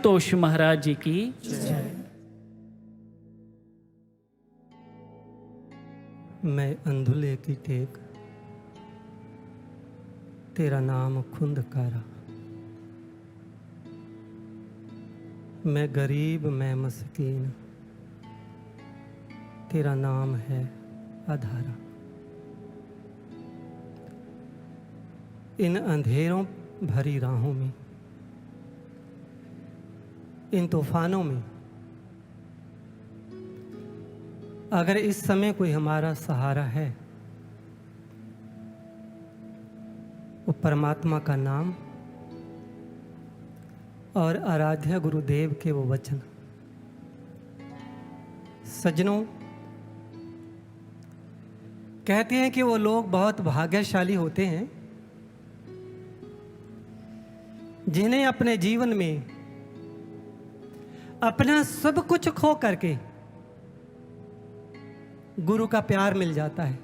तोष महाराज जी की जय। मैं अंधुले की टेक तेरा नाम खुंदकारा, मैं गरीब मैं मस्कीन तेरा नाम है आधारा। इन अंधेरों भरी राहों में, इन तूफानों में अगर इस समय कोई हमारा सहारा है, वो परमात्मा का नाम और आराध्य गुरुदेव के वो वचन। सज्जनों, कहते हैं कि वो लोग बहुत भाग्यशाली होते हैं जिन्हें अपने जीवन में अपना सब कुछ खो करके गुरु का प्यार मिल जाता है।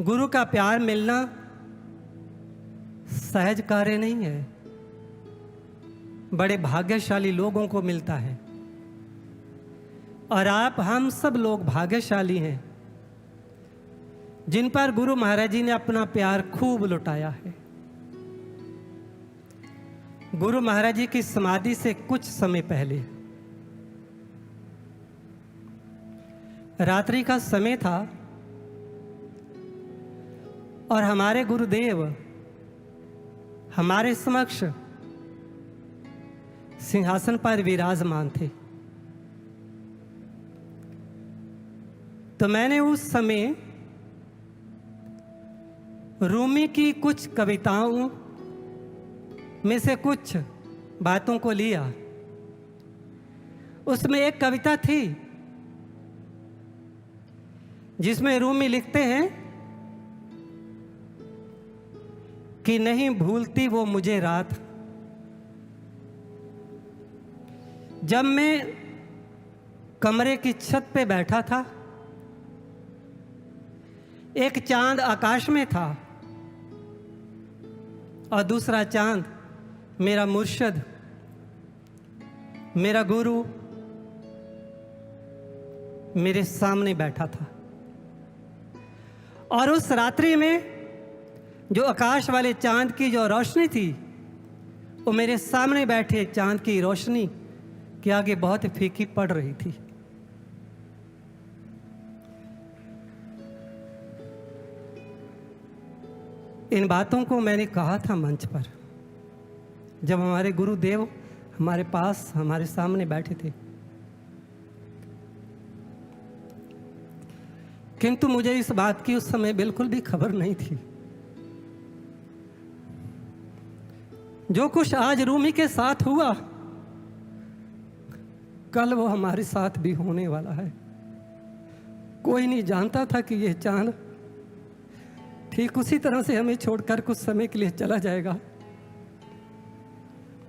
गुरु का प्यार मिलना सहज कार्य नहीं है, बड़े भाग्यशाली लोगों को मिलता है। और हम सब लोग भाग्यशाली हैं जिन पर गुरु महाराज जी ने अपना प्यार खूब लुटाया है। गुरु महाराज जी की समाधि से कुछ समय पहले रात्रि का समय था और हमारे गुरुदेव हमारे समक्ष सिंहासन पर विराजमान थे। तो मैंने उस समय रूमी की कुछ कविताओं में से कुछ बातों को लिया। उसमें एक कविता थी जिसमें रूमी लिखते हैं कि नहीं भूलती वो मुझे रात, जब मैं कमरे की छत पे बैठा था, एक चांद आकाश में था और दूसरा चांद मेरा मुर्शद, मेरा गुरु मेरे सामने बैठा था। और उस रात्रि में जो आकाश वाले चांद की जो रोशनी थी, वो मेरे सामने बैठे चांद की रोशनी के आगे बहुत फीकी पड़ रही थी। इन बातों को मैंने कहा था मंच पर, जब हमारे गुरुदेव हमारे पास हमारे सामने बैठे थे। किंतु मुझे इस बात की उस समय बिल्कुल भी खबर नहीं थी। जो कुछ आज रूमी के साथ हुआ, कल वो हमारे साथ भी होने वाला है। कोई नहीं जानता था कि यह चांद ठीक उसी तरह से हमें छोड़कर कुछ समय के लिए चला जाएगा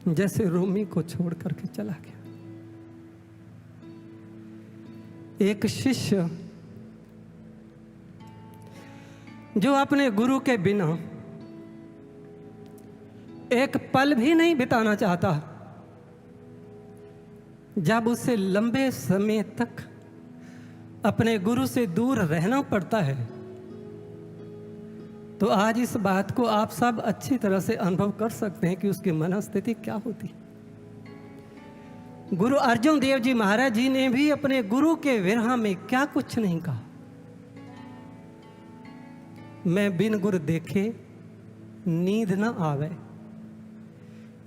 जैसे रूमी को छोड़ करके चला गया। एक शिष्य जो अपने गुरु के बिना एक पल भी नहीं बिताना चाहता, जब उसे लंबे समय तक अपने गुरु से दूर रहना पड़ता है, तो आज इस बात को आप सब अच्छी तरह से अनुभव कर सकते हैं कि उसकी मनस्थिति क्या होती। गुरु अर्जुन देव जी महाराज जी ने भी अपने गुरु के विरह में क्या कुछ नहीं कहा। मैं बिन गुर देखे नींद न आवे,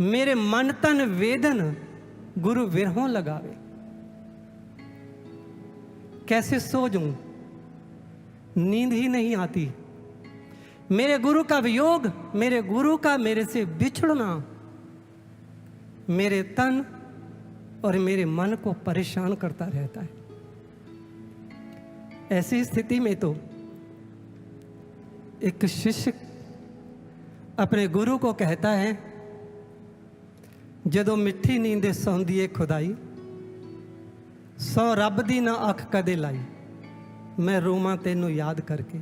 मेरे मन तन वेदन गुरु विरहों लगावे। कैसे सो जाऊं, नींद ही नहीं आती। मेरे गुरु का वियोग, मेरे गुरु का मेरे से बिछड़ना मेरे तन और मेरे मन को परेशान करता रहता है। ऐसी स्थिति में तो एक शिष्य अपने गुरु को कहता है, जदों मिठी नींदे सौंदी खुदाई, सौ रब दी ना अख कदे लाई, मैं रोमा तेनू याद करके।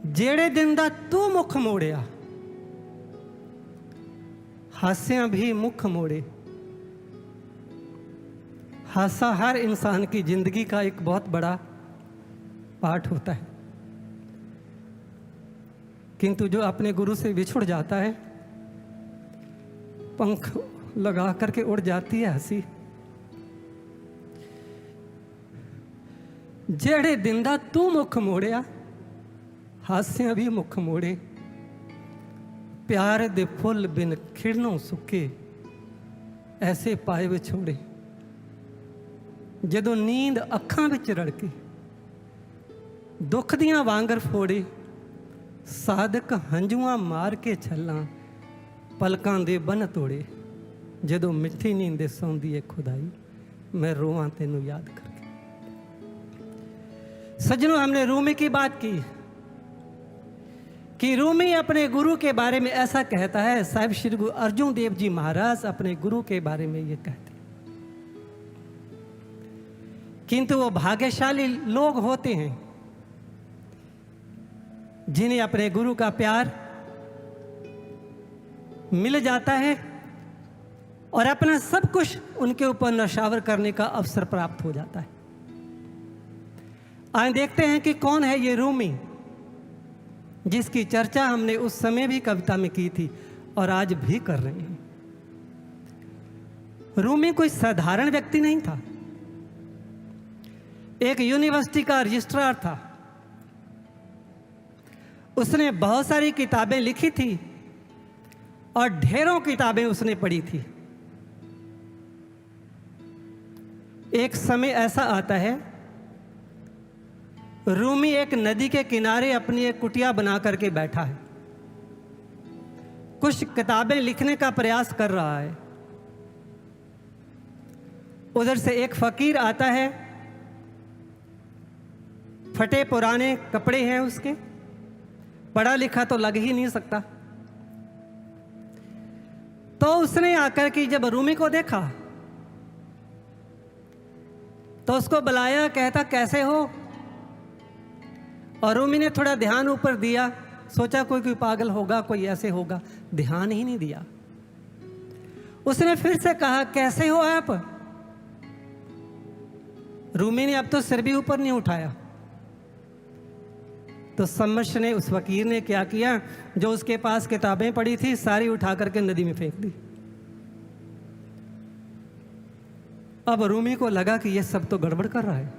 ਜਿਹੜੇ दिन ਦਾ तू मुख मोड़िया हास्या भी मुख मोड़े। हासा हर इंसान की जिंदगी का एक बहुत बड़ा पार्ट होता है, किंतु जो अपने गुरु से बिछुड़ जाता है, पंख लगा करके उड़ जाती है हंसी। जेड़े दिंदा तू मुख मोड़िया, हास्या भी मुख मोड़े। प्यार दे फुल बिन खिड़नों सुके, ऐसे पाए विछोड़े। ਜਦੋਂ ਨੀਂਦ ਅੱਖਾਂ ਵਿੱਚ ਰੜਕੇ, ਦੁੱਖ ਦੀਆਂ ਵਾਂਗਰ ਫੋੜੇ। ਸਾਧਕ ਹੰਝੂਆਂ ਮਾਰ ਕੇ ਛੱਲਾਂ, ਪਲਕਾਂ ਦੇ ਬੰਨ ਤੋੜੇ। ਜਦੋਂ ਮਿੱਠੀ ਨੀਂਦ ਸੌਂਦੀ ਏ ਖੁਦਾਈ, मैं रोवां तेनू याद करके। सज्जनों, हमने रूमी की बात की कि रूमी अपने गुरु के बारे में ऐसा कहता है। साहिब श्री गुरु अर्जुन देव जी महाराज अपने गुरु के बारे में ये कहते हैं, किंतु वो भाग्यशाली लोग होते हैं जिन्हें अपने गुरु का प्यार मिल जाता है और अपना सब कुछ उनके ऊपर नशावर करने का अवसर प्राप्त हो जाता है। आज देखते हैं कि कौन है ये रूमी, जिसकी चर्चा हमने उस समय भी कविता में की थी और आज भी कर रहे हैं। रूमी कोई साधारण व्यक्ति नहीं था, एक यूनिवर्सिटी का रजिस्ट्रार था। उसने बहुत सारी किताबें लिखी थी और ढेरों किताबें उसने पढ़ी थी। एक समय ऐसा आता है, रूमी एक नदी के किनारे अपनी एक कुटिया बना करके बैठा है, कुछ किताबें लिखने का प्रयास कर रहा है। उधर से एक फकीर आता है, फटे पुराने कपड़े हैं उसके, पढ़ा लिखा तो लग ही नहीं सकता। तो उसने आकर के जब रूमी को देखा तो उसको बुलाया, कहता कैसे हो। और रूमी ने थोड़ा ध्यान ऊपर दिया, सोचा कोई पागल होगा, कोई ऐसे होगा, ध्यान ही नहीं दिया। उसने फिर से कहा कैसे हो आप। रूमी ने अब तो सिर भी ऊपर नहीं उठाया। तो सम्मश ने, उस फकीर ने क्या किया, जो उसके पास किताबें पड़ी थी सारी उठा करके नदी में फेंक दी। अब रूमी को लगा कि ये सब तो गड़बड़ कर रहा है।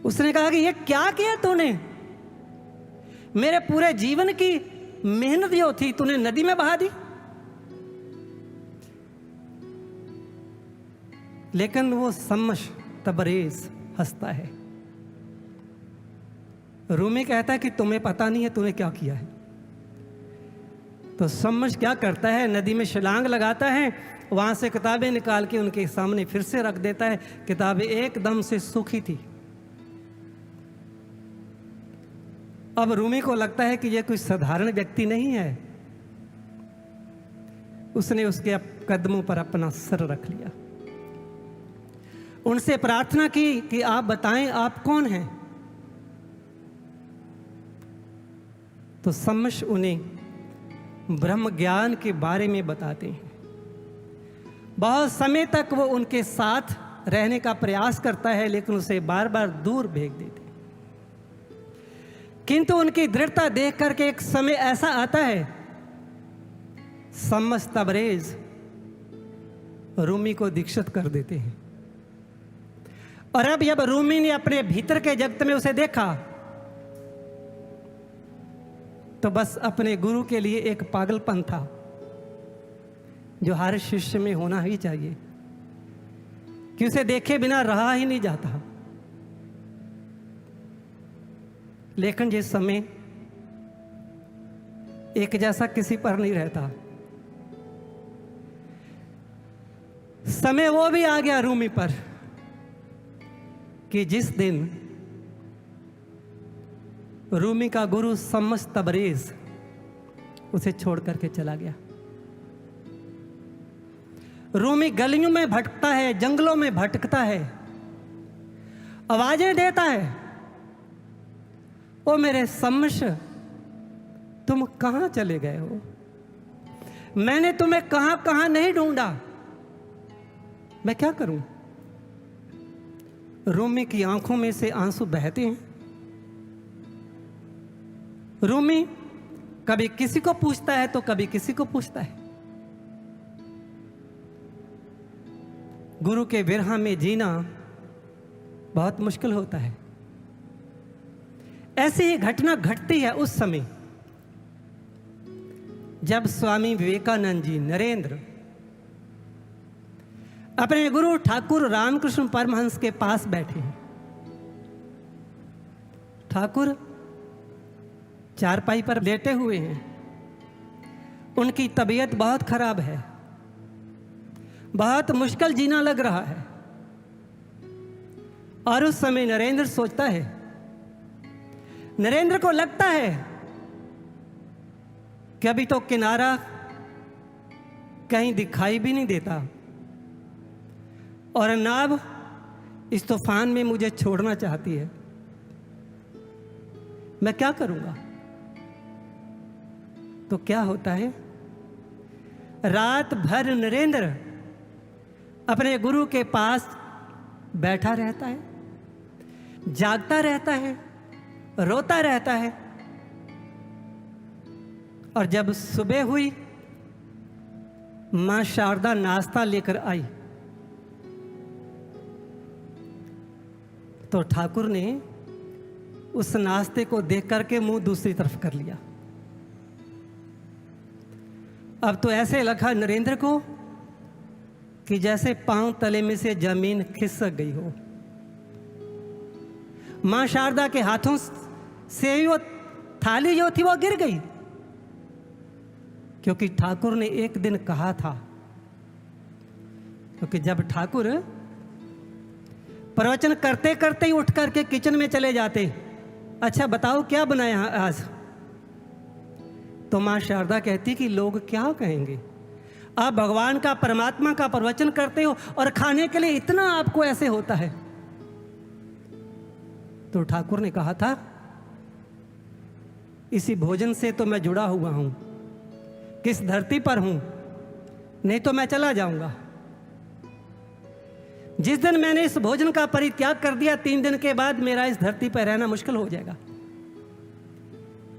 उसने कहा कि ये क्या किया तूने, मेरे पूरे जीवन की मेहनत जो थी तूने नदी में बहा दी। लेकिन वो सम्मश तबरेज हंसता है। रूमी कहता है कि तुम्हें पता नहीं है तूने क्या किया है। तो सम्मश क्या करता है, नदी में छलांग लगाता है, वहां से किताबें निकाल के उनके सामने फिर से रख देता है। किताबें एकदम से सूखी थी। अब रूमी को लगता है कि यह कोई साधारण व्यक्ति नहीं है। उसने उसके कदमों पर अपना सर रख लिया, उनसे प्रार्थना की कि आप बताएं आप कौन हैं। तो सम्मश उन्हें ब्रह्म ज्ञान के बारे में बताते हैं। बहुत समय तक वो उनके साथ रहने का प्रयास करता है, लेकिन उसे बार बार दूर भेज देते। किंतु उनकी दृढ़ता देख करके एक समय ऐसा आता है, सम्मश तबरेज रूमी को दीक्षित कर देते हैं। और अब जब रूमी ने अपने भीतर के जगत में उसे देखा तो बस अपने गुरु के लिए एक पागलपन था जो हर शिष्य में होना ही चाहिए, कि उसे देखे बिना रहा ही नहीं जाता। लेकिन ये समय एक जैसा किसी पर नहीं रहता। समय वो भी आ गया रूमी पर कि जिस दिन रूमी का गुरु सम्मश तबरेज उसे छोड़ करके चला गया। रूमी गलियों में भटकता है, जंगलों में भटकता है, आवाजें देता है, ओ मेरे सम्मश तुम कहां चले गए हो। मैंने तुम्हें कहां कहां नहीं ढूंढा, मैं क्या करूं। रूमी की आंखों में से आंसू बहते हैं। रूमी कभी किसी को पूछता है तो कभी किसी को पूछता है। गुरु के विरह में जीना बहुत मुश्किल होता है। ऐसी ही घटना घटती है उस समय जब स्वामी विवेकानंद जी नरेंद्र अपने गुरु ठाकुर रामकृष्ण परमहंस के पास बैठे हैं। ठाकुर चारपाई पर लेटे हुए हैं। उनकी तबीयत बहुत खराब है, बहुत मुश्किल जीना लग रहा है। और उस समय नरेंद्र सोचता है, नरेंद्र को लगता है कि अभी तो किनारा कहीं दिखाई भी नहीं देता और नाव इस तूफान में मुझे छोड़ना चाहती है। मैं क्या करूंगा। तो क्या होता है, रात भर नरेंद्र अपने गुरु के पास बैठा रहता है, जागता रहता है, रोता रहता है। और जब सुबह हुई, मां शारदा नाश्ता लेकर आई तो ठाकुर ने उस नाश्ते को देख करके मुंह दूसरी तरफ कर लिया। अब तो ऐसे लगा नरेंद्र को कि जैसे पांव तले में से जमीन खिसक गई हो। मां शारदा के हाथों से ही वो थाली जो थी वो गिर गई, क्योंकि ठाकुर ने एक दिन कहा था, क्योंकि जब ठाकुर प्रवचन करते करते ही उठ करके किचन में चले जाते, अच्छा बताओ क्या बनाया आज, तो मां शारदा कहती कि लोग क्या कहेंगे, आप भगवान का परमात्मा का प्रवचन करते हो और खाने के लिए इतना आपको ऐसे होता है। तो ठाकुर ने कहा था, इसी भोजन से तो मैं जुड़ा हुआ हूं, किस धरती पर हूं, नहीं तो मैं चला जाऊंगा। जिस दिन मैंने इस भोजन का परित्याग कर दिया, 3 दिन के बाद मेरा इस धरती पर रहना मुश्किल हो जाएगा।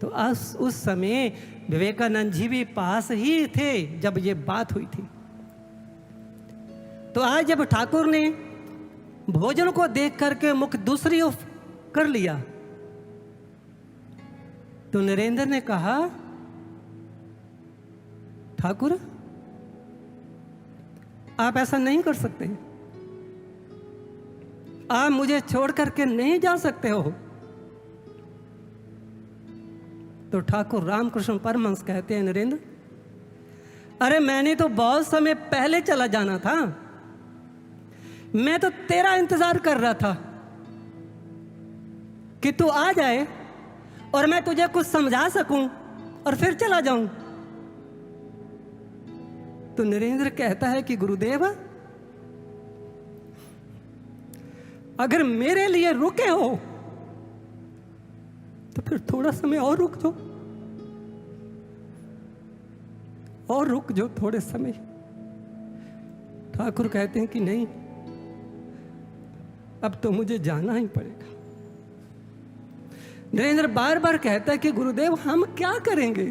तो उस समय विवेकानंद जी भी पास ही थे जब ये बात हुई थी। तो आज जब ठाकुर ने भोजन को देख करके मुख दूसरी ओर कर लिया, तो नरेंद्र ने कहा, ठाकुर आप ऐसा नहीं कर सकते, आप मुझे छोड़ करके नहीं जा सकते हो। तो ठाकुर रामकृष्ण परमहंस कहते हैं, नरेंद्र अरे मैंने तो बहुत समय पहले चला जाना था, मैं तो तेरा इंतजार कर रहा था कि तू आ जाए और मैं तुझे कुछ समझा सकूं और फिर चला जाऊं। तो नरेंद्र कहता है कि गुरुदेव अगर मेरे लिए रुके हो तो फिर थोड़ा समय और रुक जाओ, और रुक जाओ थोड़े समय। ठाकुर कहते हैं कि नहीं, अब तो मुझे जाना ही पड़ेगा। नरेंद्र बार बार कहता है कि गुरुदेव हम क्या करेंगे,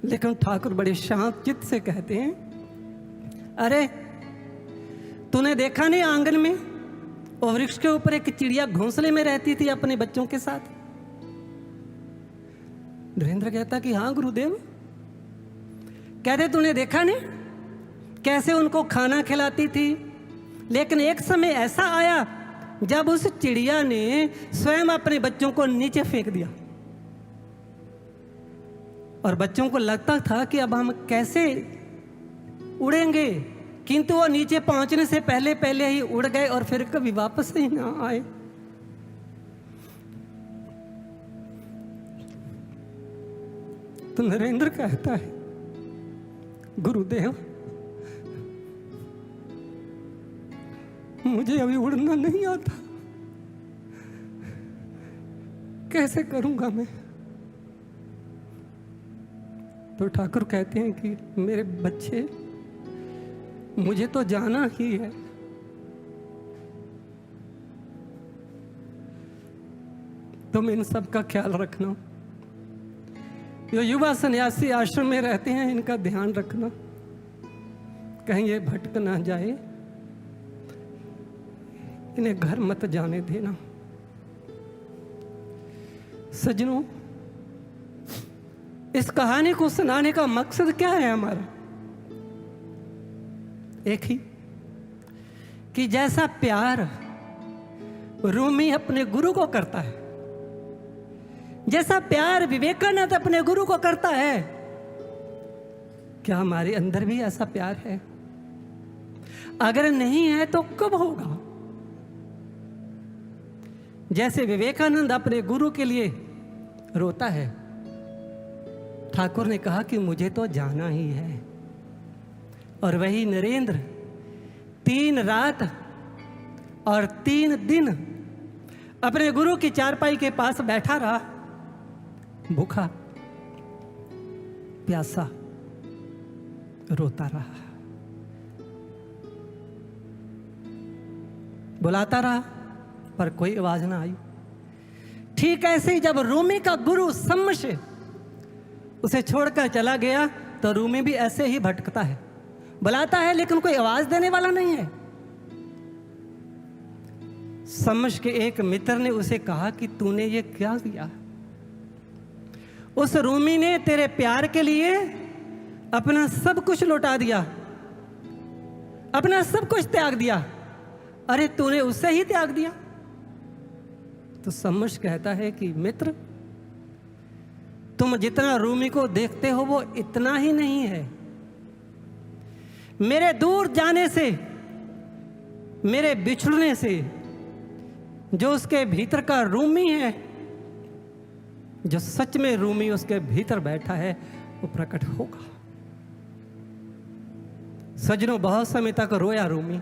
लेकिन ठाकुर बड़े शांत चित्त से कहते हैं, अरे तूने देखा नहीं आंगन में और वृक्ष के ऊपर एक चिड़िया घोंसले में रहती थी अपने बच्चों के साथ। नरेंद्र कहता कि हाँ गुरुदेव। कहते तूने देखा नहीं कैसे उनको खाना खिलाती थी, लेकिन एक समय ऐसा आया जब उस चिड़िया ने स्वयं अपने बच्चों को नीचे फेंक दिया और बच्चों को लगता था कि अब हम कैसे उड़ेंगे, किंतु वो नीचे पहुंचने से पहले पहले ही उड़ गए और फिर कभी वापस ही ना आए। तो नरेंद्र कहता है, गुरुदेव मुझे अभी उड़ना नहीं आता, कैसे करूंगा मैं। तो ठाकुर कहते हैं कि मेरे बच्चे, मुझे तो जाना ही है। तुम इन सब का ख्याल रखना। जो युवा सन्यासी आश्रम में रहते हैं, इनका ध्यान रखना, कहीं ये भटक ना जाए। इन्हें घर मत जाने देना। सज्जनों, इस कहानी को सुनाने का मकसद क्या है हमारा? एक ही, कि जैसा प्यार रूमी अपने गुरु को करता है, जैसा प्यार विवेकानंद अपने गुरु को करता है, क्या हमारे अंदर भी ऐसा प्यार है? अगर नहीं है तो कब होगा? जैसे विवेकानंद अपने गुरु के लिए रोता है, ठाकुर ने कहा कि मुझे तो जाना ही है। और वही नरेंद्र 3 रात और 3 दिन अपने गुरु की चारपाई के पास बैठा रहा, भूखा प्यासा रोता रहा, बुलाता रहा, पर कोई आवाज ना आई। ठीक ऐसे ही जब रूमी का गुरु सम्मश उसे छोड़कर चला गया, तो रूमी भी ऐसे ही भटकता है, बुलाता है, लेकिन कोई आवाज देने वाला नहीं है। सम्मश के एक मित्र ने उसे कहा कि तूने ये क्या किया? उस रूमी ने तेरे प्यार के लिए अपना सब कुछ लौटा दिया, अपना सब कुछ त्याग दिया। अरे तूने उससे ही त्याग दिया? तो सम्मश कहता है कि मित्र, तुम जितना रूमी को देखते हो वो इतना ही नहीं है। मेरे दूर जाने से, मेरे बिछड़ने से, जो उसके भीतर का रूमी है, जो सच में रूमी उसके भीतर बैठा है, वो प्रकट होगा। सज्जनों, बहुत समय तक रोया रूमी,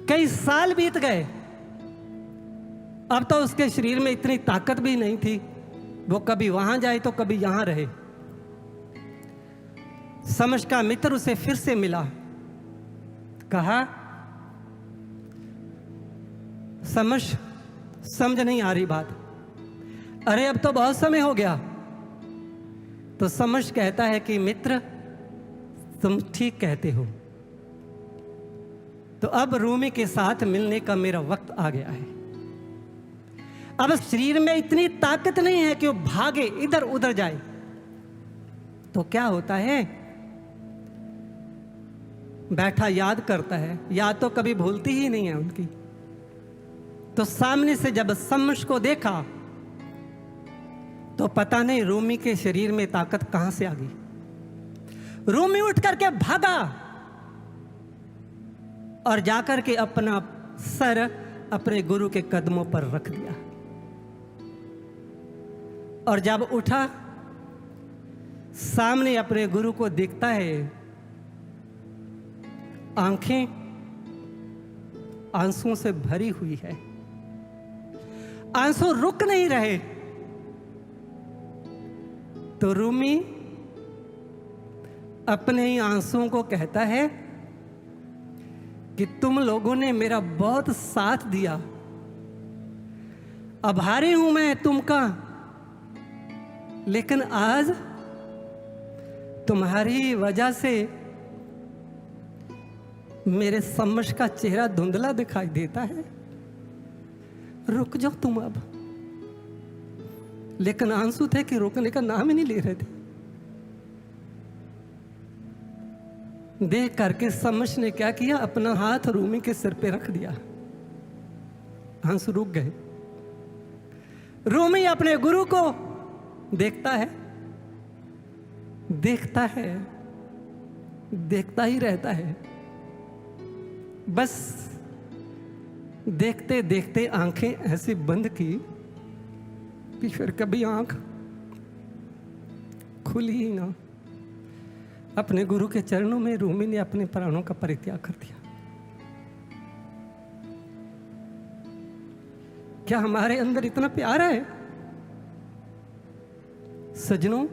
कई साल बीत गए। अब तो उसके शरीर में इतनी ताकत भी नहीं थी, वो कभी वहां जाए तो कभी यहां रहे। समझ का मित्र उसे फिर से मिला, कहा समझ नहीं आ रही बात। अरे अब तो बहुत समय हो गया। तो समझ कहता है कि मित्र, तुम ठीक कहते हो, तो अब रूमी के साथ मिलने का मेरा वक्त आ गया है। अब शरीर में इतनी ताकत नहीं है कि वो भागे इधर उधर जाए। तो क्या होता है, बैठा याद करता है, याद तो कभी भूलती ही नहीं है उनकी। तो सामने से जब सम्मश को देखा, तो पता नहीं रूमी के शरीर में ताकत कहां से आ गई। रूमी उठ करके भागा और जाकर के अपना सर अपने गुरु के कदमों पर रख दिया। और जब उठा, सामने अपने गुरु को देखता है, आंखें आंसुओं से भरी हुई है, आंसू रुक नहीं रहे। तो रूमी अपने ही आंसुओं को कहता है कि तुम लोगों ने मेरा बहुत साथ दिया, आभारी हूं मैं तुमका, लेकिन आज तुम्हारी वजह से मेरे सम्मश का चेहरा धुंधला दिखाई देता है। रुक जाओ तुम अब। लेकिन आंसू थे कि रोकने का नाम ही नहीं ले रहे थे। देख करके सम्मश ने क्या किया, अपना हाथ रूमी के सिर पे रख दिया। आंसू रुक गए। रूमी अपने गुरु को देखता है, देखता है, देखता ही रहता है। बस देखते देखते आंखें ऐसी बंद की कि फिर कभी आंख खुली ही ना। अपने गुरु के चरणों में रूमी ने अपने प्राणों का परित्याग कर दिया। क्या हमारे अंदर इतना प्यार है? सज्जनों,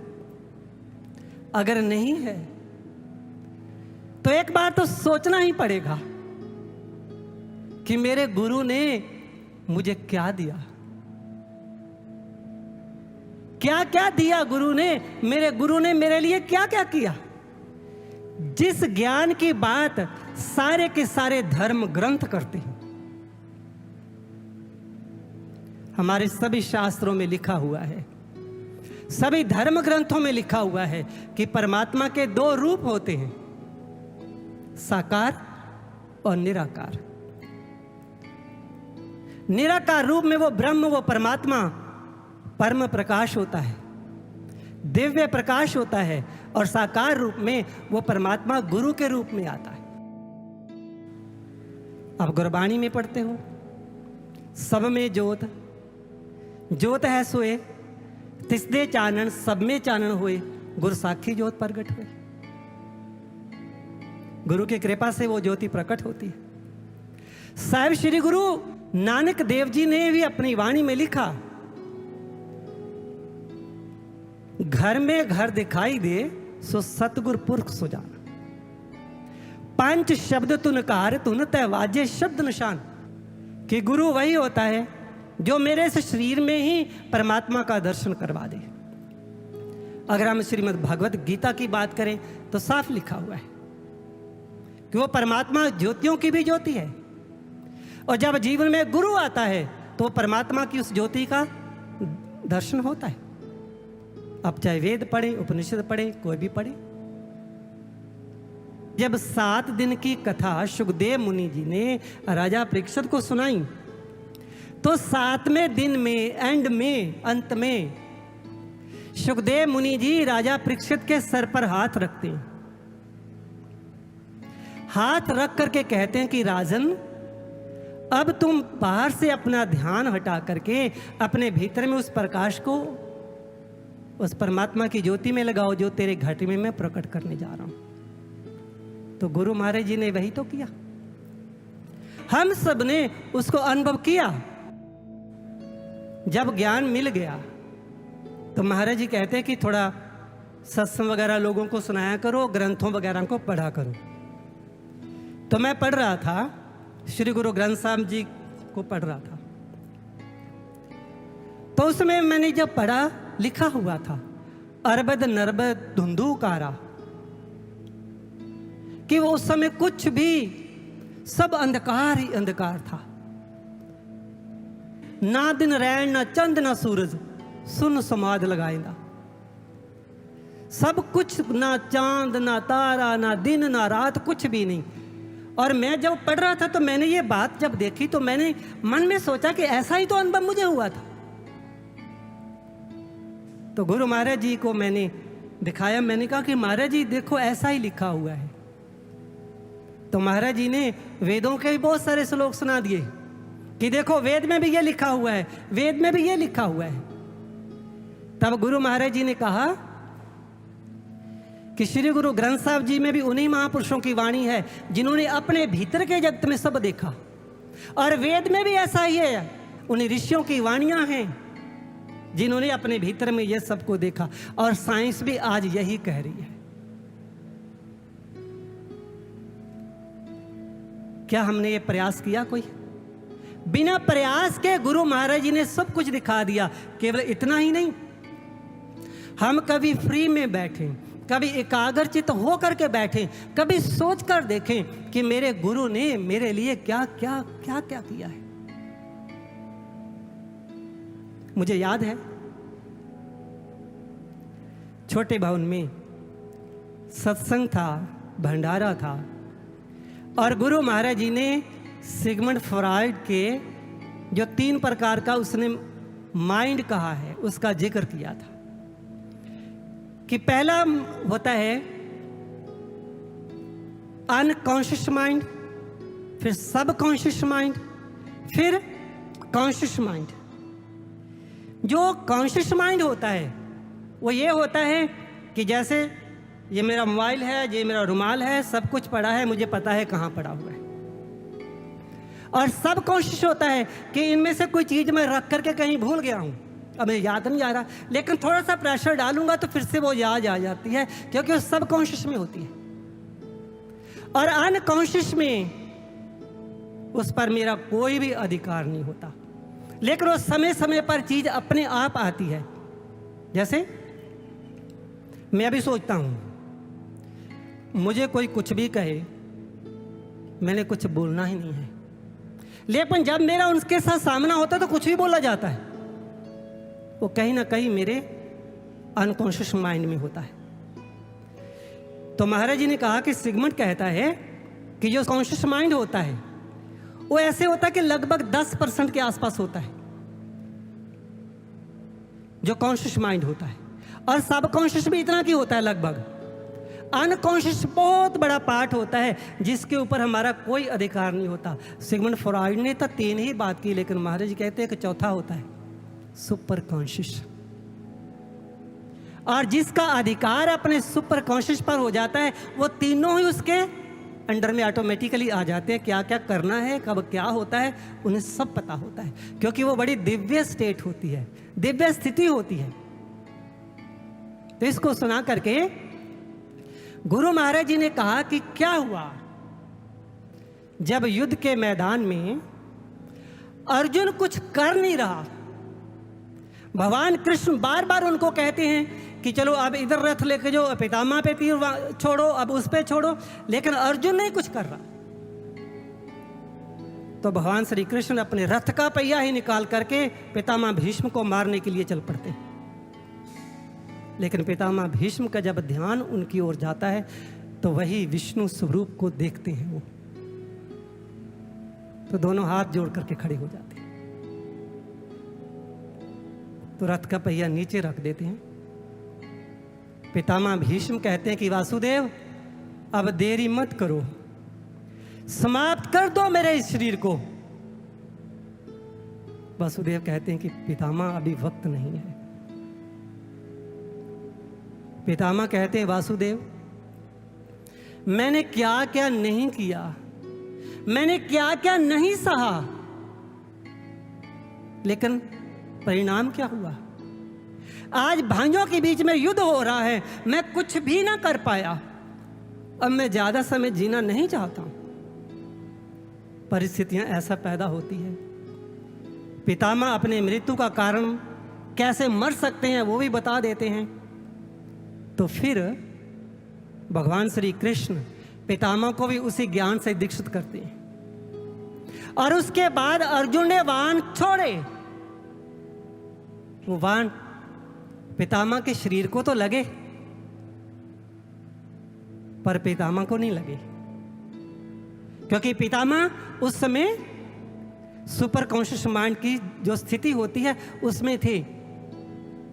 अगर नहीं है तो एक बार तो सोचना ही पड़ेगा कि मेरे गुरु ने मुझे क्या दिया, क्या क्या दिया गुरु ने, मेरे गुरु ने मेरे लिए क्या क्या किया। जिस ज्ञान की बात सारे के सारे धर्म ग्रंथ करते हैं, हमारे सभी शास्त्रों में लिखा हुआ है, सभी धर्म ग्रंथों में लिखा हुआ है कि परमात्मा के दो रूप होते हैं, साकार और निराकार। निराकार रूप में वो ब्रह्म, वो परमात्मा परम प्रकाश होता है, दिव्य प्रकाश होता है, और साकार रूप में वो परमात्मा गुरु के रूप में आता है। आप गुरबाणी में पढ़ते हो, सब में ज्योत, ज्योत है सोए, तिसदे चानन, सब में चानन हुए, गुरु साखी ज्योत प्रगट हुए। गुरु की कृपा से वो ज्योति प्रकट होती है। साहिब श्री गुरु नानक देव जी ने भी अपनी वाणी में लिखा, घर में घर दिखाई दे सो सतगुर पुरख सो जाना, पंच शब्द तुनकार तुन तय वाजे शब्द निशान। कि गुरु वही होता है जो मेरे से शरीर में ही परमात्मा का दर्शन करवा दे। अगर हम श्रीमद् भगवत गीता की बात करें तो साफ लिखा हुआ है कि वो परमात्मा ज्योतियों की भी ज्योति है, और जब जीवन में गुरु आता है तो परमात्मा की उस ज्योति का दर्शन होता है। अब चाहे वेद पढ़े, उपनिषद पढ़े, कोई भी पढ़े। जब 7 दिन की कथा सुखदेव मुनि जी ने राजा परीक्षित को सुनाई, तो 7वें दिन में, एंड में, अंत में सुखदेव मुनि जी राजा परीक्षित के सर पर हाथ रखते हैं। हाथ रख करके कहते हैं कि राजन, अब तुम बाहर से अपना ध्यान हटा करके अपने भीतर में उस प्रकाश को उस परमात्मा की ज्योति में लगाओ जो तेरे घट में मैं प्रकट करने जा रहा हूं। तो गुरु महाराज जी ने वही तो किया, हम सब ने उसको अनुभव किया। जब ज्ञान मिल गया तो महाराज जी कहते हैं कि थोड़ा सत्संग वगैरह लोगों को सुनाया करो, ग्रंथों वगैरह को पढ़ा करो। तो मैं पढ़ रहा था, श्री गुरु ग्रंथ साहब जी को पढ़ रहा था, तो उसमें मैंने जब पढ़ा, लिखा हुआ था अरबद नरबद धुंधुकारा, कि वो उस समय कुछ भी, सब अंधकार ही अंधकार था, ना दिन रैन, ना चंद, ना सूरज, सुन समाध लगाएगा। सब कुछ, ना चांद, ना तारा, ना दिन, ना रात, कुछ भी नहीं। और मैं जब पढ़ रहा था तो मैंने ये बात जब देखी तो मैंने मन में सोचा कि ऐसा ही तो अनुभव मुझे हुआ था। तो गुरु महाराज जी को मैंने दिखाया, मैंने कहा कि महाराज जी देखो ऐसा ही लिखा हुआ है। तो महाराज जी ने वेदों के भी बहुत सारे श्लोक सुना दिए कि देखो वेद में भी ये लिखा हुआ है, वेद में भी ये लिखा हुआ है। तब गुरु महाराज जी ने कहा कि श्री गुरु ग्रंथ साहब जी में भी उन्हीं महापुरुषों की वाणी है जिन्होंने अपने भीतर के जगत में सब देखा, और वेद में भी ऐसा ही है, उन्हीं ऋषियों की वाणियां हैं जिन्होंने अपने भीतर में यह सबको देखा। और साइंस भी आज यही कह रही है। क्या हमने ये प्रयास किया? कोई बिना प्रयास के गुरु महाराज जी ने सब कुछ दिखा दिया। केवल इतना ही नहीं, हम कभी फ्री में बैठे, कभी एकाग्रचित होकर के बैठे, कभी सोच कर देखें कि मेरे गुरु ने मेरे लिए क्या क्या क्या क्या किया है। मुझे याद है छोटे भवन में सत्संग था, भंडारा था, और गुरु महाराज जी ने सिगमंड फ्रॉइड के जो 3 प्रकार का उसने माइंड कहा है उसका जिक्र किया था कि पहला होता है अनकॉन्शियस माइंड, फिर सबकॉन्शियस माइंड, फिर कॉन्शियस माइंड। जो कॉन्शियस माइंड होता है वो ये होता है कि जैसे ये मेरा मोबाइल है, ये मेरा रुमाल है, सब कुछ पड़ा है, मुझे पता है कहाँ पड़ा हुआ है। और सब कॉन्शियस होता है कि इनमें से कोई चीज़ मैं रख करके कहीं भूल गया हूँ, अब मैं याद नहीं आ रहा, लेकिन थोड़ा सा प्रेशर डालूंगा तो फिर से वो याद आ जाती है, क्योंकि वो सबकॉन्शियस में होती है। और अनकॉन्शियस में उस पर मेरा कोई भी अधिकार नहीं होता, लेकिन वो समय समय पर चीज अपने आप आती है। जैसे मैं अभी सोचता हूं, मुझे कोई कुछ भी कहे, मैंने कुछ बोलना ही नहीं है, लेकिन जब मेरा उनके साथ सामना होता है तो कुछ भी बोला जाता है, वो कहीं ना कहीं मेरे अनकॉन्शियस माइंड में होता है। तो महाराज जी ने कहा कि सिगमंड कहता है कि जो कॉन्शियस माइंड होता है वो ऐसे होता है कि लगभग 10% के आसपास होता है जो कॉन्शियस माइंड होता है, और सब कॉन्शियस भी इतना की होता है लगभग। अनकॉन्शियस बहुत बड़ा पार्ट होता है जिसके ऊपर हमारा कोई अधिकार नहीं होता। सिगमंड फ्रॉइड ने तो 3 ही बात की, लेकिन महाराज जी कहते हैं कि चौथा होता है सुपर कॉन्शियस, और जिसका अधिकार अपने सुपर कॉन्शियस पर हो जाता है वो तीनों ही उसके अंडर में ऑटोमेटिकली आ जाते हैं। क्या क्या करना है, कब क्या होता है, उन्हें सब पता होता है, क्योंकि वो बड़ी दिव्य स्टेट होती है, दिव्य स्थिति होती है। तो इसको सुना करके गुरु महाराज जी ने कहा कि क्या हुआ जब युद्ध के मैदान में अर्जुन कुछ कर नहीं रहा। भगवान कृष्ण बार बार उनको कहते हैं कि चलो अब इधर रथ लेके जाओ, पितामह पे तीर छोड़ो, अब उस पे छोड़ो, लेकिन अर्जुन नहीं कुछ कर रहा। तो भगवान श्री कृष्ण अपने रथ का पहिया ही निकाल करके पितामह भीष्म को मारने के लिए चल पड़ते। लेकिन पितामह भीष्म का जब ध्यान उनकी ओर जाता है तो वही विष्णु स्वरूप को देखते हैं वो, तो दोनों हाथ जोड़ करके खड़े हो जाते हैं। तो रथ का पहिया नीचे रख देते हैं। पितामह भीष्म कहते हैं कि वासुदेव अब देरी मत करो, समाप्त कर दो मेरे इस शरीर को। वासुदेव कहते हैं कि पितामह अभी वक्त नहीं है। पितामह कहते हैं वासुदेव मैंने क्या क्या नहीं किया, मैंने क्या क्या नहीं सहा, लेकिन परिणाम क्या हुआ। आज भाइयों के बीच में युद्ध हो रहा है, मैं कुछ भी ना कर पाया। अब मैं ज्यादा समय जीना नहीं चाहता हूं। परिस्थितियां ऐसा पैदा होती है। पितामह अपने मृत्यु का कारण कैसे मर सकते हैं वो भी बता देते हैं। तो फिर भगवान श्री कृष्ण पितामह को भी उसी ज्ञान से दीक्षित करते हैं। और उसके बाद अर्जुन ने बाण छोड़े। वो बाण पितामह के शरीर को तो लगे, पर पितामह को नहीं लगे, क्योंकि पितामह उस समय सुपर कॉन्शियस माइंड की जो स्थिति होती है उसमें थे।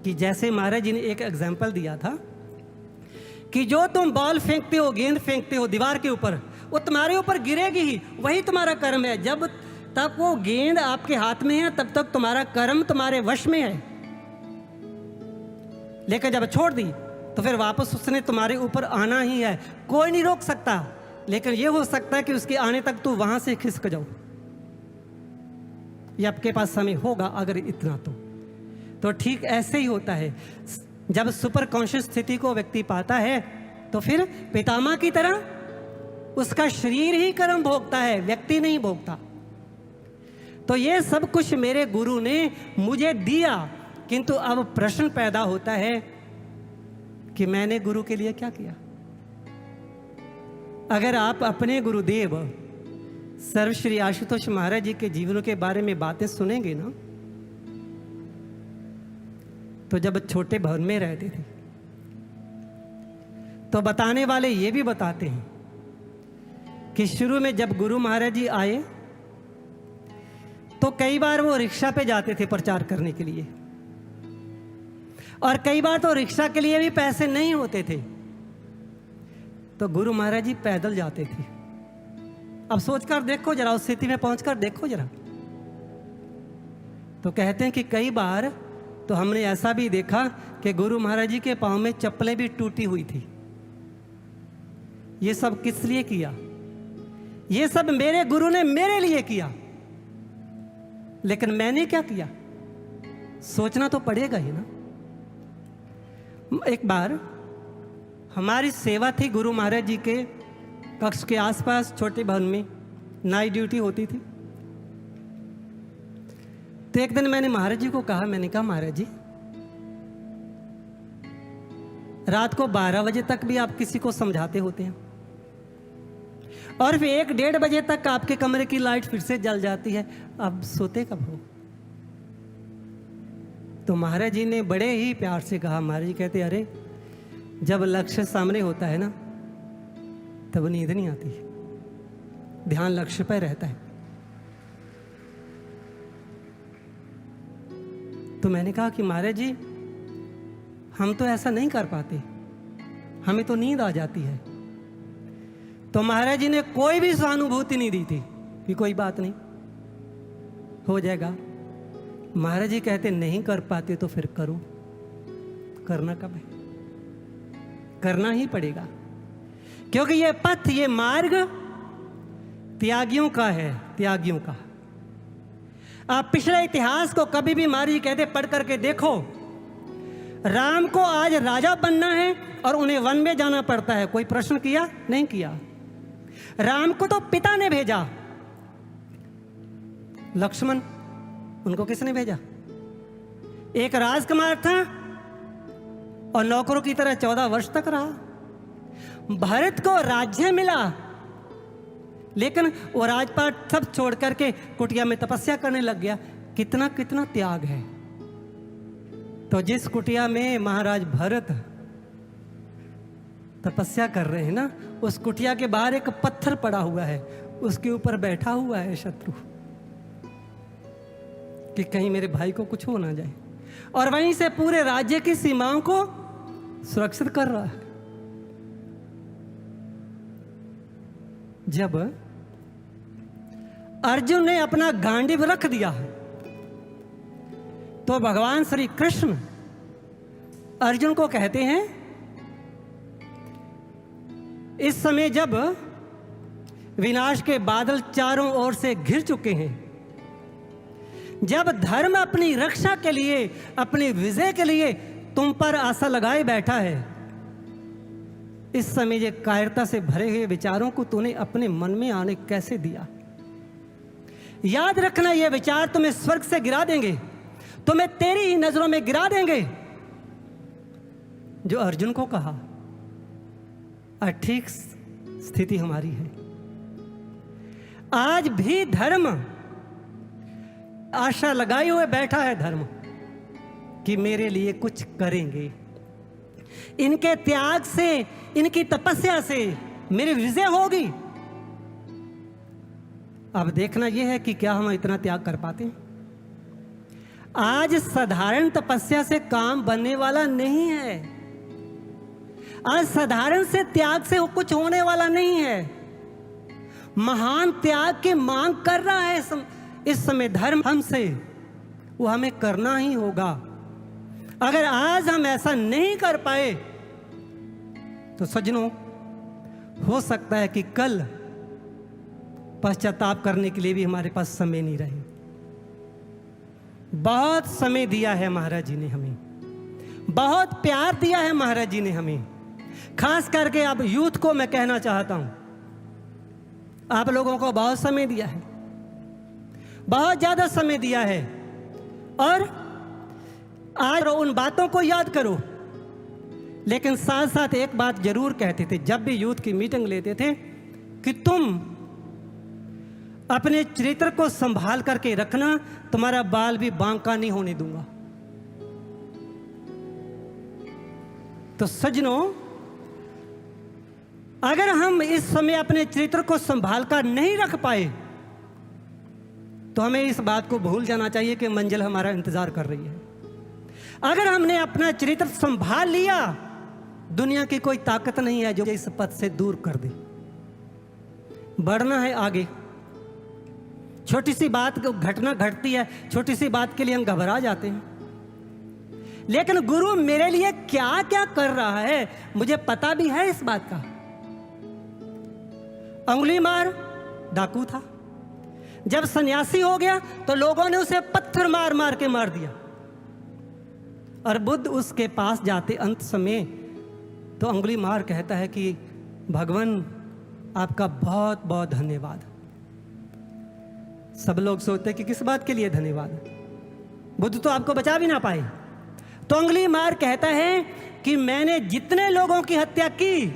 कि जैसे महाराज जी ने एक एग्जाम्पल दिया था कि जो तुम बॉल फेंकते हो, गेंद फेंकते हो दीवार के ऊपर, वो तुम्हारे ऊपर गिरेगी ही, वही तुम्हारा कर्म है। जब तक वो गेंद आपके हाथ में है तब तक तुम्हारा कर्म तुम्हारे वश में है, लेकिन जब छोड़ दी तो फिर वापस उसने तुम्हारे ऊपर आना ही है, कोई नहीं रोक सकता। लेकिन ये हो सकता है कि उसके आने तक तू वहां से खिसक जाओ, ये आपके पास समय होगा अगर इतना तो ठीक ऐसे ही होता है। जब सुपर कॉन्शियस स्थिति को व्यक्ति पाता है तो फिर पितामह की तरह उसका शरीर ही कर्म भोगता है, व्यक्ति नहीं भोगता। तो ये सब कुछ मेरे गुरु ने मुझे दिया, किंतु अब प्रश्न पैदा होता है कि मैंने गुरु के लिए क्या किया। अगर आप अपने गुरुदेव सर्वश्री आशुतोष महाराज जी के जीवनों के बारे में बातें सुनेंगे ना, तो जब छोटे भवन में रहते थे तो बताने वाले ये भी बताते हैं कि शुरू में जब गुरु महाराज जी आए तो कई बार वो रिक्शा पे जाते थे प्रचार करने के लिए, और कई बार तो रिक्शा के लिए भी पैसे नहीं होते थे, तो गुरु महाराज जी पैदल जाते थे। अब सोचकर देखो जरा, उस स्थिति में पहुंचकर देखो जरा। तो कहते हैं कि कई बार तो हमने ऐसा भी देखा कि गुरु महाराज जी के पांव में चप्पलें भी टूटी हुई थी। ये सब किस लिए किया? ये सब मेरे गुरु ने मेरे लिए किया। लेकिन मैंने क्या किया? सोचना तो पड़ेगा ही ना। एक बार हमारी सेवा थी गुरु महाराज जी के कक्ष के आसपास, छोटे भवन में नाइट ड्यूटी होती थी। तो एक दिन मैंने महाराज जी को कहा, मैंने कहा महाराज जी, रात को 12 बजे तक भी आप किसी को समझाते होते हैं और फिर 1-1:30 बजे तक आपके कमरे की लाइट फिर से जल जाती है, अब सोते कब हो? तो महाराज जी ने बड़े ही प्यार से कहा, महाराज जी कहते, अरे जब लक्ष्य सामने होता है ना तब नींद नहीं आती, ध्यान लक्ष्य पर रहता है। तो मैंने कहा कि महाराज जी हम तो ऐसा नहीं कर पाते, हमें तो नींद आ जाती है। तो महाराज जी ने कोई भी सहानुभूति नहीं दी थी कि कोई बात नहीं, हो जाएगा। महाराज जी कहते नहीं कर पाते तो फिर करो। करना कब है? करना ही पड़ेगा, क्योंकि ये पथ, ये मार्ग त्यागियों का है, त्यागियों का। आप पिछले इतिहास को कभी भी महाराज जी कहते पढ़ करके देखो, राम को आज राजा बनना है और उन्हें वन में जाना पड़ता है। कोई प्रश्न किया? नहीं किया। राम को तो पिता ने भेजा, लक्ष्मण उनको किसने भेजा? एक राजकुमार था और नौकरों की तरह 14 वर्ष तक रहा। भरत को राज्य मिला, लेकिन वो राजपाट सब छोड़ करके कुटिया में तपस्या करने लग गया। कितना कितना त्याग है। तो जिस कुटिया में महाराज भरत तपस्या कर रहे हैं ना, उस कुटिया के बाहर एक पत्थर पड़ा हुआ है, उसके ऊपर बैठा हुआ है शत्रु कि कहीं मेरे भाई को कुछ हो ना जाए, और वहीं से पूरे राज्य की सीमाओं को सुरक्षित कर रहा है। जब अर्जुन ने अपना गांडीव रख दिया तो भगवान श्री कृष्ण अर्जुन को कहते हैं, इस समय जब विनाश के बादल चारों ओर से घिर चुके हैं, जब धर्म अपनी रक्षा के लिए, अपनी विजय के लिए तुम पर आशा लगाए बैठा है, इस समय ये कायरता से भरे हुए विचारों को तूने अपने मन में आने कैसे दिया? याद रखना, ये विचार तुम्हें स्वर्ग से गिरा देंगे, तुम्हें तेरी ही नजरों में गिरा देंगे। जो अर्जुन को कहा, और ठीक स्थिति हमारी है। आज भी धर्म आशा लगाए हुए बैठा है, धर्म कि मेरे लिए कुछ करेंगे, इनके त्याग से, इनकी तपस्या से मेरी विजय होगी। अब देखना यह है कि क्या हम इतना त्याग कर पाते हैं। आज साधारण तपस्या से काम बनने वाला नहीं है, आज साधारण से त्याग से कुछ होने वाला नहीं है। महान त्याग की मांग कर रहा है इस समय धर्म हमसे, वो हमें करना ही होगा। अगर आज हम ऐसा नहीं कर पाए तो सज्जनों, हो सकता है कि कल पश्चाताप करने के लिए भी हमारे पास समय नहीं रहे। बहुत समय दिया है महाराज जी ने हमें, बहुत प्यार दिया है महाराज जी ने हमें। खास करके अब यूथ को मैं कहना चाहता हूं, आप लोगों को बहुत समय दिया है, बहुत ज्यादा समय दिया है, और आज उन बातों को याद करो। लेकिन साथ साथ एक बात जरूर कहते थे जब भी यूथ की मीटिंग लेते थे कि तुम अपने चरित्र को संभाल करके रखना, तुम्हारा बाल भी बांका नहीं होने दूंगा। तो सज्जनों, अगर हम इस समय अपने चरित्र को संभाल कर नहीं रख पाए तो हमें इस बात को भूल जाना चाहिए कि मंजिल हमारा इंतजार कर रही है। अगर हमने अपना चरित्र संभाल लिया, दुनिया की कोई ताकत नहीं है जो इस पथ से दूर कर दे। बढ़ना है आगे। छोटी सी बात घटना घटती है, छोटी सी बात के लिए हम घबरा जाते हैं, लेकिन गुरु मेरे लिए क्या क्या कर रहा है मुझे पता भी है इस बात का। अंगुलीमाल डाकू था, जब सन्यासी हो गया तो लोगों ने उसे पत्थर मार मार के मार दिया। और बुद्ध उसके पास जाते अंत समय, तो अंगुली मार कहता है कि भगवान आपका बहुत बहुत धन्यवाद। सब लोग सोचते हैं कि किस बात के लिए धन्यवाद, बुद्ध तो आपको बचा भी ना पाए। तो अंगुली मार कहता है कि मैंने जितने लोगों की हत्या की,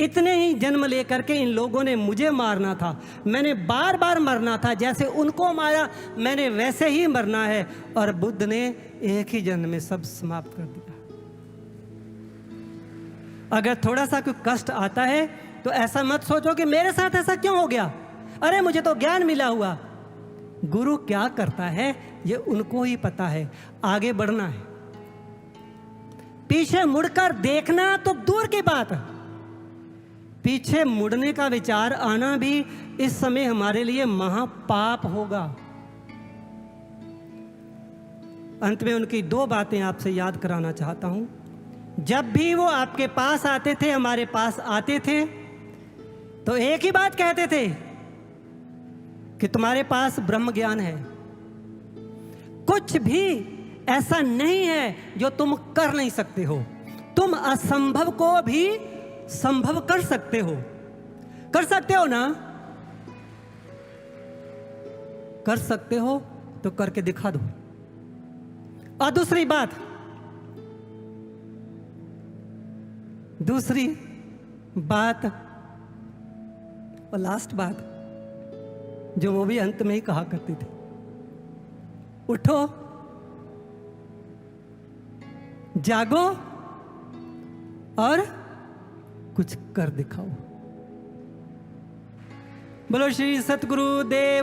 इतने ही जन्म लेकर के इन लोगों ने मुझे मारना था। मैंने बार बार मरना था, जैसे उनको मारा मैंने वैसे ही मरना है। और बुद्ध ने एक ही जन्म में सब समाप्त कर दिया। अगर थोड़ा सा कोई कष्ट आता है तो ऐसा मत सोचो कि मेरे साथ ऐसा क्यों हो गया, अरे मुझे तो ज्ञान मिला हुआ। गुरु क्या करता है ये उनको ही पता है। आगे बढ़ना है, पीछे मुड़कर देखना तो दूर की बात है, पीछे मुड़ने का विचार आना भी इस समय हमारे लिए महापाप होगा। अंत में उनकी दो बातें आपसे याद कराना चाहता हूं। जब भी वो आपके पास आते थे, हमारे पास आते थे, तो एक ही बात कहते थे कि तुम्हारे पास ब्रह्म ज्ञान है, कुछ भी ऐसा नहीं है जो तुम कर नहीं सकते हो, तुम असंभव को भी संभव कर सकते हो। कर सकते हो ना? कर सकते हो तो करके दिखा दो। और दूसरी बात और लास्ट बात जो वो भी अंत में ही कहा करती थी, उठो, जागो और कुछ कर दिखाओ। बोलो श्री सतगुरु देव